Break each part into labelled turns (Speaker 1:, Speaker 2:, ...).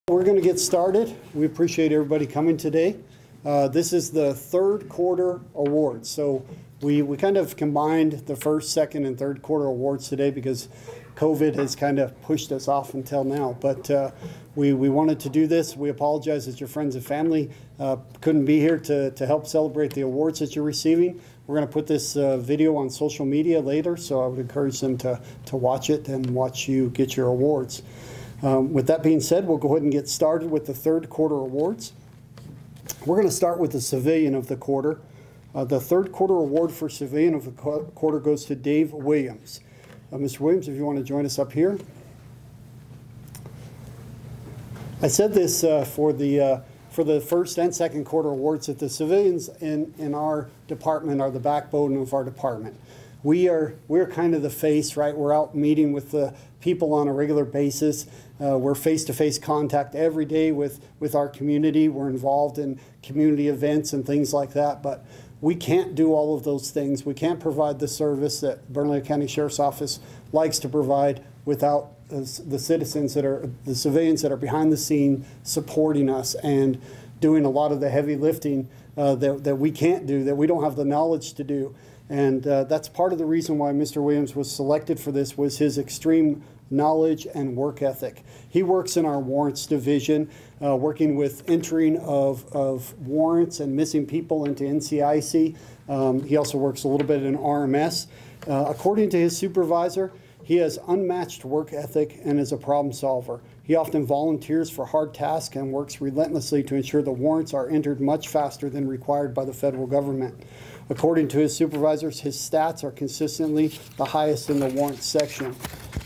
Speaker 1: We're going to get started. We appreciate everybody coming today. This is the third quarter awards. So we kind of combined the first, second, and third quarter awards today because COVID has kind of pushed us off until now. But we wanted to do this. We apologize that your friends and family couldn't be here to help celebrate the awards that you're receiving. We're going to put this video on social media later, so I would encourage them to watch it and watch you get your awards. With that being said, we'll go ahead and get started with the third quarter awards. We're going to start with the Civilian of the Quarter. The third quarter award for Civilian of the Quarter goes to Dave Williams. Mr. Williams, if you want to join us up here. I said this for the first and second quarter awards that the civilians in our department are the backbone of our department. We're kind of the face, right? We're out meeting with the people on a regular basis. We're face-to-face contact every day with our community. We're involved in community events and things like that, but we can't do all of those things. We can't provide the service that Bernalillo County Sheriff's Office likes to provide without the citizens the civilians that are behind the scene supporting us and doing a lot of the heavy lifting that we can't do, that we don't have the knowledge to do. And that's part of the reason why Mr. Williams was selected for this, was his extreme knowledge and work ethic. He works in our warrants division, working with entering of warrants and missing people into NCIC. He also works a little bit in RMS. According to his supervisor, he has unmatched work ethic and is a problem solver. He often volunteers for hard tasks and works relentlessly to ensure the warrants are entered much faster than required by the federal government. According to his supervisors, his stats are consistently the highest in the warrants section.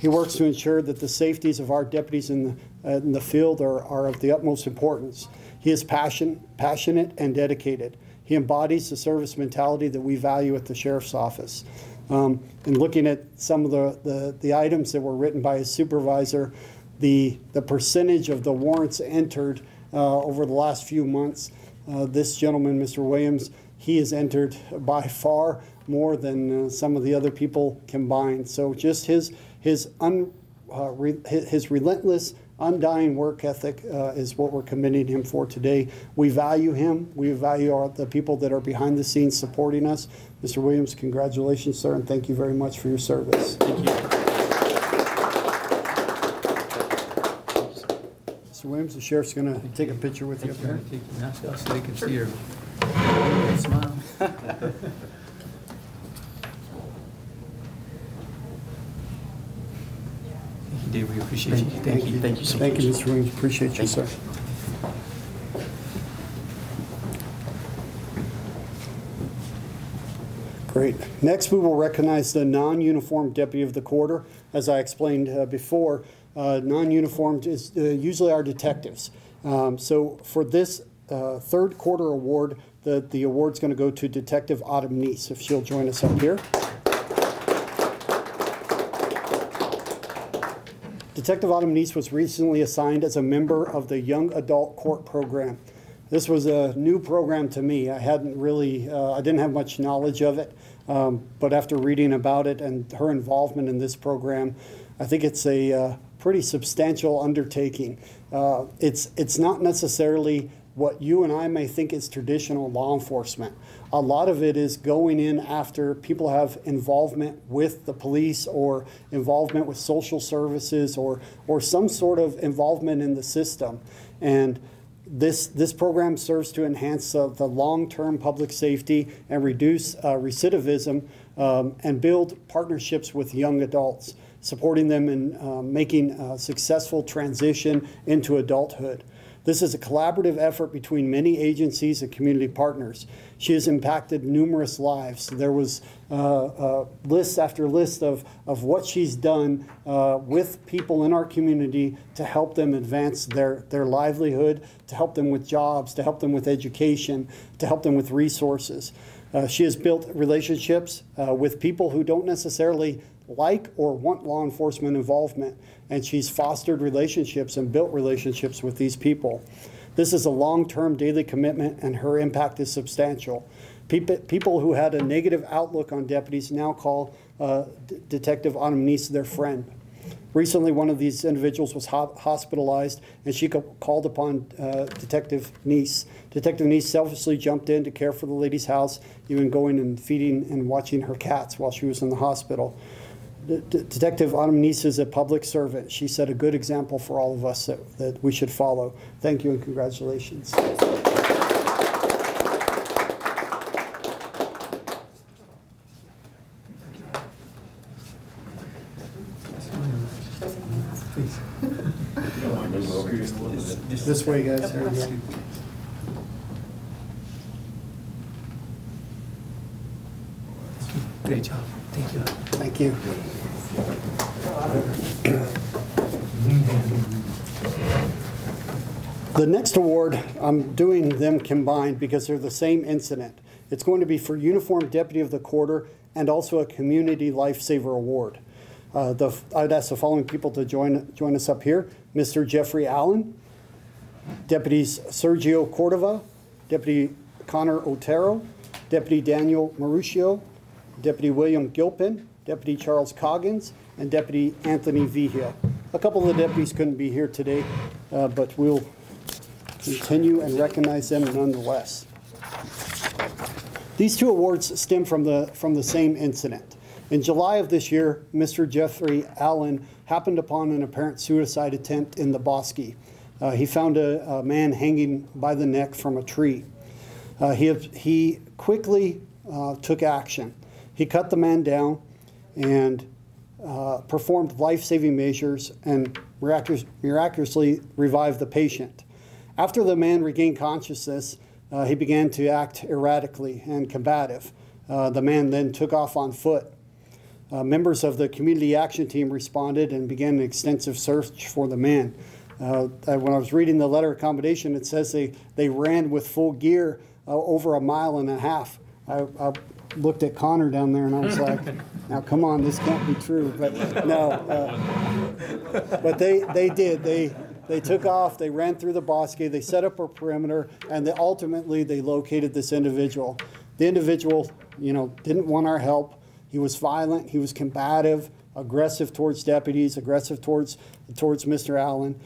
Speaker 1: He works to ensure that the safeties of our deputies in the field are of the utmost importance. He is passionate and dedicated. He embodies the service mentality that we value at the Sheriff's Office. And looking at some of the items that were written by his supervisor, the percentage of the warrants entered over the last few months, this gentleman, Mr. Williams, he has entered by far more than some of the other people combined. So just his relentless, undying work ethic is what we're commending him for today. We value him. We value the people that are behind the scenes supporting us. Mr. Williams, congratulations, sir, and thank you very much for your service.
Speaker 2: Thank you.
Speaker 1: Mr. Williams, the sheriff's going to take a picture with you up here.
Speaker 2: Take your mask off so they can see your smile. Dave, we appreciate you. Thank you. Thank you so much.
Speaker 1: Thank you, Mr. Williams. Appreciate you, sir. Great. Next, we will recognize the non-uniformed Deputy of the Quarter. As I explained before, non-uniformed is usually our detectives. So for this third quarter award, the award's going to go to Detective Autumn Neese, if she'll join us up here. Detective Autumn Neese was recently assigned as a member of the Young Adult Court Program. This was a new program to me. I hadn't really, I didn't have much knowledge of it, but after reading about it and her involvement in this program, I think it's a pretty substantial undertaking. It's not necessarily what you and I may think is traditional law enforcement. A lot of it is going in after people have involvement with the police or involvement with social services or some sort of involvement in the system. And this program serves to enhance the long-term public safety and reduce recidivism and build partnerships with young adults, supporting them in making a successful transition into adulthood. This is a collaborative effort between many agencies and community partners. She has impacted numerous lives. There was list after list of what she's done with people in our community to help them advance their livelihood, to help them with jobs, to help them with education, to help them with resources. She has built relationships with people who don't necessarily like or want law enforcement involvement, and she's fostered relationships and built relationships with these people. This is a long-term daily commitment, and her impact is substantial. People who had a negative outlook on deputies now call Detective Autumn Neese their friend. Recently, one of these individuals was hospitalized, and she called upon Detective Neese. Detective Neese selfishly jumped in to care for the lady's house, even going and feeding and watching her cats while she was in the hospital. Detective Autumn Neese is a public servant. She set a good example for all of us that we should follow. Thank you and congratulations. This way, guys. There we go.
Speaker 2: Great job. Thank you.
Speaker 1: Thank you. The next award, I'm doing them combined because they're the same incident. It's going to be for Uniformed Deputy of the Quarter and also a Community Lifesaver Award. I'd ask the following people to join us up here. Mr. Jeffrey Allen, Deputies Sergio Cordova, Deputy Connor Otero, Deputy Daniel Mauricio, Deputy William Gilpin, Deputy Charles Coggins, and Deputy Anthony Vigil. A couple of the deputies couldn't be here today, but we'll continue and recognize them nonetheless. These two awards stem from the same incident. In July of this year, Mr. Jeffrey Allen happened upon an apparent suicide attempt in the Bosque. He found a man hanging by the neck from a tree. He quickly took action. He cut the man down and performed life-saving measures and miraculously revived the patient. After the man regained consciousness, he began to act erratically and combative. The man then took off on foot. Members of the community action team responded and began an extensive search for the man. When I was reading the letter of commendation, it says they ran with full gear over 1.5 miles. I looked at Connor down there and I was like, now come on, this can't be true. But no, but they did. They took off, they ran through the bosque, they set up a perimeter, and ultimately they located this individual. The individual, didn't want our help. He was violent, he was combative, aggressive towards deputies, aggressive towards Mr. Allen.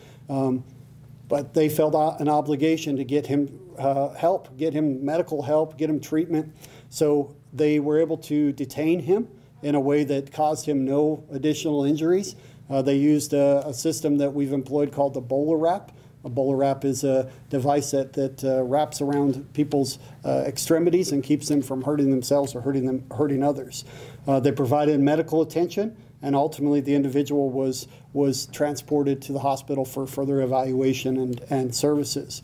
Speaker 1: But they felt an obligation to get him help, get him medical help, get him treatment. So they were able to detain him in a way that caused him no additional injuries. They used a system that we've employed called the bowler wrap. A bowler wrap is a device that wraps around people's extremities and keeps them from hurting themselves or hurting others. They provided medical attention, and ultimately the individual was transported to the hospital for further evaluation and services.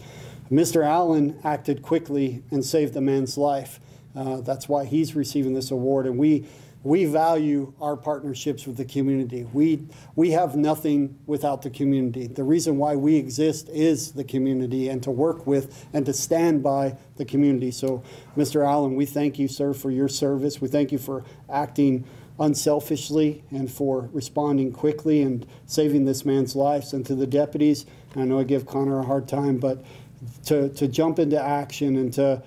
Speaker 1: Mr. Allen acted quickly and saved the man's life. That's why he's receiving this award, and we value our partnerships with the community. We have nothing without the community. The reason why we exist is the community and to work with and to stand by the community. So, Mr. Allen, we thank you, sir, for your service. We thank you for acting unselfishly and for responding quickly and saving this man's life. And to the deputies, I know I give Connor a hard time, but to jump into action and to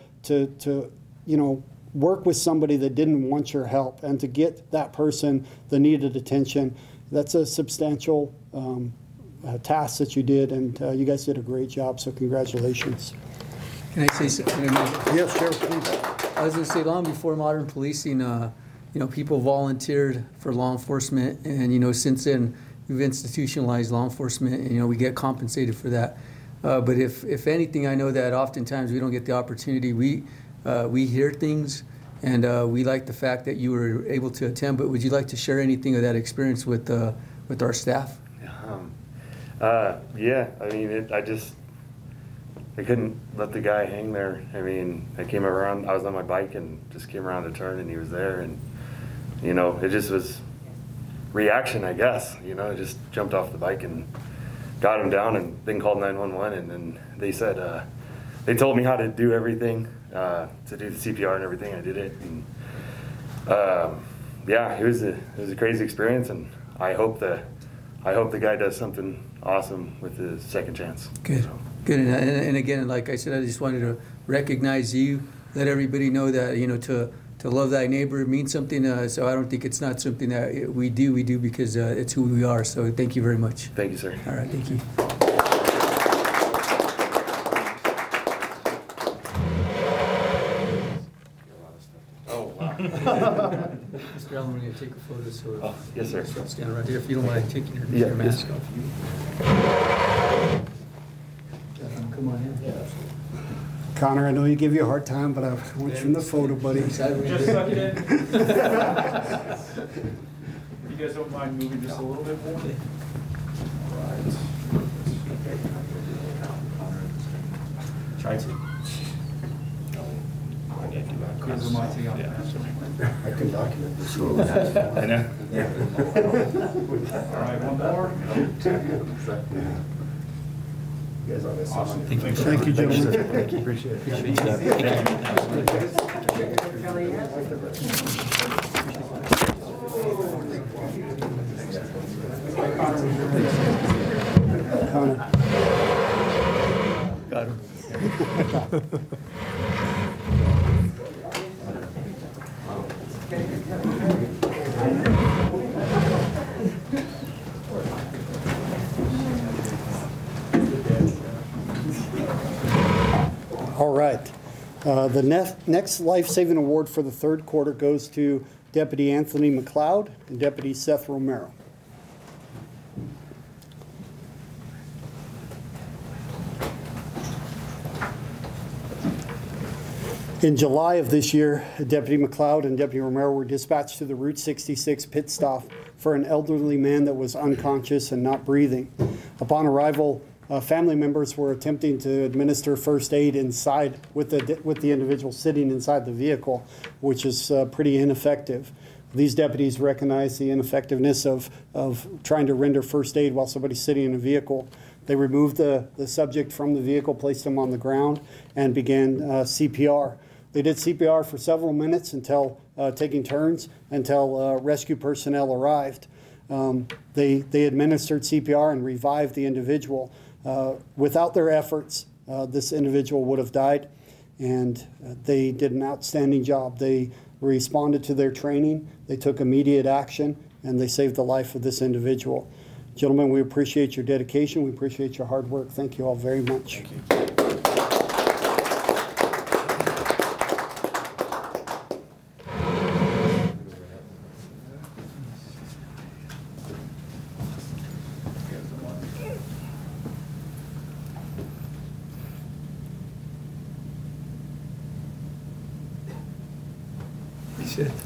Speaker 1: work with somebody that didn't want your help and to get that person the needed attention, that's a substantial task that you did, and you guys did a great job, so congratulations.
Speaker 2: Can I say something?
Speaker 1: Yes, sure, please.
Speaker 2: I was going to say, long before modern policing, people volunteered for law enforcement, and since then we've institutionalized law enforcement, and we get compensated for that. But if anything, I know that oftentimes we don't get the opportunity. We hear things, and we like the fact that you were able to attend. But would you like to share anything of that experience with our staff?
Speaker 3: Yeah, I mean, I couldn't let the guy hang there. I mean, I came around, I was on my bike and just came around a turn and he was there, and it just was reaction, I guess. I just jumped off the bike and got him down and then called 911, and then they said, they told me how to do everything, to do the CPR and everything. I did it, and yeah, it was a crazy experience, and I hope the guy does something awesome with his second chance.
Speaker 2: Good, good, and again, like I said, I just wanted to recognize you, let everybody know that to love thy neighbor means something. So I don't think it's not something that we do because it's who we are. So thank you very much.
Speaker 3: Thank you, sir.
Speaker 2: All right, thank you.
Speaker 3: Oh, wow.
Speaker 2: Mr. Allen, we're going to take a photo. So
Speaker 3: Oh, yes, sir.
Speaker 2: stand right here if you don't mind taking your,
Speaker 3: Yeah,
Speaker 2: your
Speaker 3: yes.
Speaker 2: mask off. Come on in. Yeah, absolutely.
Speaker 1: Connor, I know you give you a hard time, but I want you in the photo, buddy.
Speaker 4: Just suck it in. You guys don't mind moving just a little bit more? Try to. You guys don't mind taking off the mask?
Speaker 5: I can document this.
Speaker 3: I know.
Speaker 4: All right, one more.
Speaker 5: You guys on this?
Speaker 4: Awesome.
Speaker 5: Thank you.
Speaker 1: Thank you, gentlemen.
Speaker 5: Thank you, appreciate it.
Speaker 1: Connor.
Speaker 2: Got him.
Speaker 1: All right. The next life-saving award for the third quarter goes to Deputy Anthony Mccloud and Deputy Seth Romero. In July of this year, Deputy Mccloud and Deputy Romero were dispatched to the Route 66 pit stop for an elderly man that was unconscious and not breathing. Upon arrival, family members were attempting to administer first aid inside with the individual sitting inside the vehicle, which is pretty ineffective. These deputies recognize the ineffectiveness of trying to render first aid while somebody's sitting in a vehicle. They removed the subject from the vehicle, placed him on the ground, and began CPR. They did CPR for several minutes until taking turns until rescue personnel arrived. They administered CPR and revived the individual. Without their efforts, this individual would have died, and they did an outstanding job. They responded to their training, they took immediate action, and they saved the life of this individual. Gentlemen, we appreciate your dedication. We appreciate your hard work. Thank you all very much.
Speaker 3: Thank you.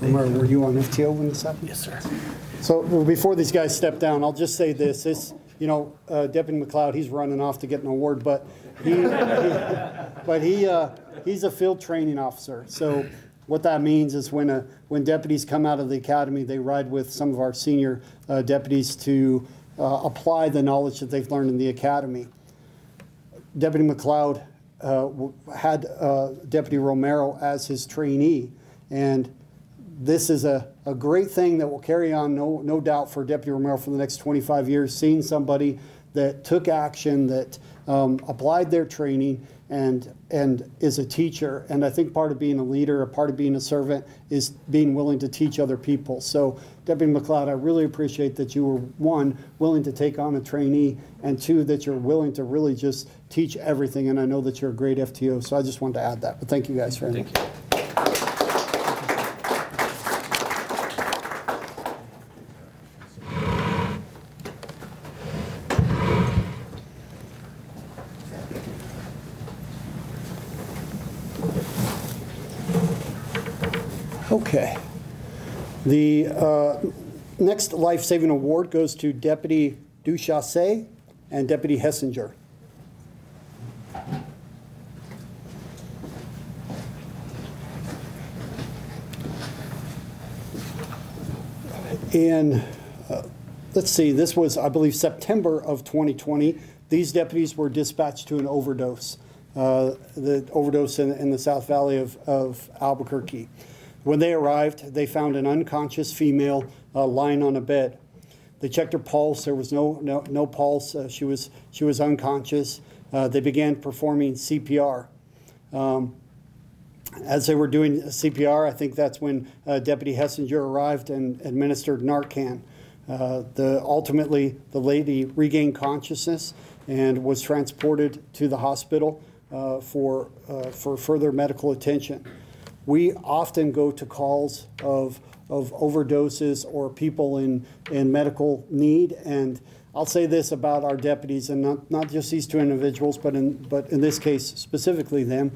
Speaker 1: Romero, were you on FTO when this happened?
Speaker 3: Yes, sir.
Speaker 1: So well, before these guys step down, I'll just say this. Deputy Mccloud, he's running off to get an award, but he's a field training officer. So what that means is when deputies come out of the academy, they ride with some of our senior deputies to apply the knowledge that they've learned in the academy. Deputy Mccloud had Deputy Romero as his trainee, and this is a great thing that will carry on, no doubt, for Deputy Romero for the next 25 years, seeing somebody that took action, that applied their training, and is a teacher. And I think part of being a leader, a part of being a servant, is being willing to teach other people. So, Deputy Mccloud, I really appreciate that you were, one, willing to take on a trainee, and two, that you're willing to really just teach everything. And I know that you're a great FTO, so I just wanted to add that. But thank you guys very much.
Speaker 3: Thank you.
Speaker 1: Okay. The next life-saving award goes to Deputy Duchasse and Deputy Hessinger. In, let's see, this was, I believe, September of 2020. These deputies were dispatched to an overdose, the overdose in the South Valley of Albuquerque. When they arrived, they found an unconscious female lying on a bed. They checked her pulse. There was no pulse. She was unconscious. They began performing CPR. As they were doing CPR, I think that's when Deputy Hessinger arrived and administered Narcan. Ultimately, the lady regained consciousness and was transported to the hospital for further medical attention. We often go to calls of overdoses or people in medical need, and I'll say this about our deputies, and not just these two individuals, but in this case specifically them.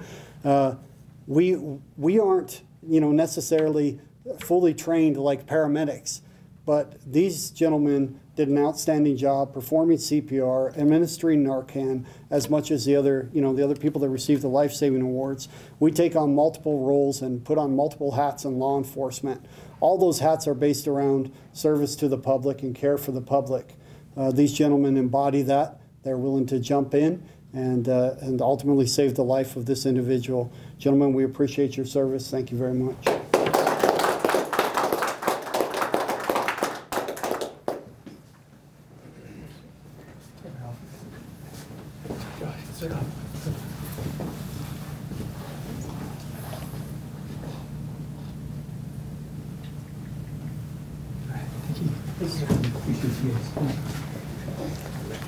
Speaker 1: We aren't, necessarily fully trained like paramedics, but these gentlemen did an outstanding job performing CPR, administering Narcan, as much as the other people that received the life-saving awards. We take on multiple roles and put on multiple hats in law enforcement. All those hats are based around service to the public and care for the public. These gentlemen embody that. They're willing to jump in and ultimately save the life of this individual. Gentlemen, we appreciate your service. Thank you very much.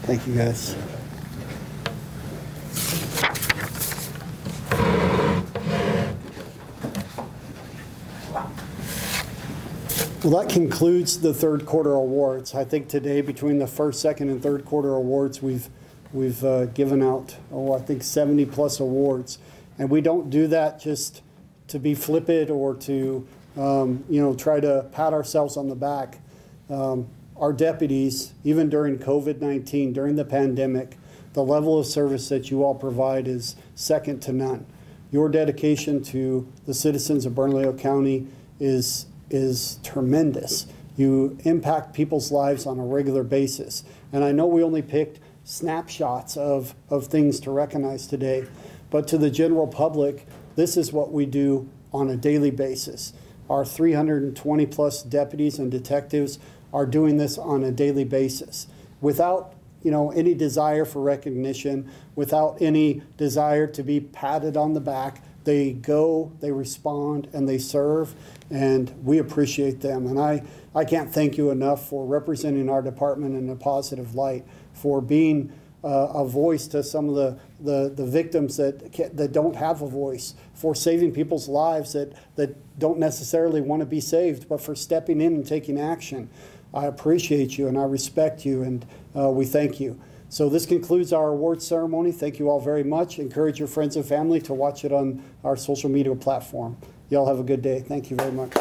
Speaker 1: Thank you, guys. Well, that concludes the third quarter awards. I think today, between the first, second, and third quarter awards, we've given out, I think 70 plus awards. And we don't do that just to be flippant or to, try to pat ourselves on the back. Our deputies, even during COVID-19, during the pandemic, the level of service that you all provide is second to none. Your dedication to the citizens of Bernalillo County is tremendous. You impact people's lives on a regular basis. And I know we only picked snapshots of things to recognize today, but to the general public, this is what we do on a daily basis. Our 320 plus deputies and detectives are doing this on a daily basis without any desire for recognition, without any desire to be patted on the back. They go, they respond, and they serve, and we appreciate them. And I can't thank you enough for representing our department in a positive light, for being a voice to some of the victims that don't have a voice, for saving people's lives that don't necessarily want to be saved, but for stepping in and taking action. I appreciate you and I respect you, and we thank you. So this concludes our awards ceremony. Thank you all very much. Encourage your friends and family to watch it on our social media platform. Y'all have a good day. Thank you very much.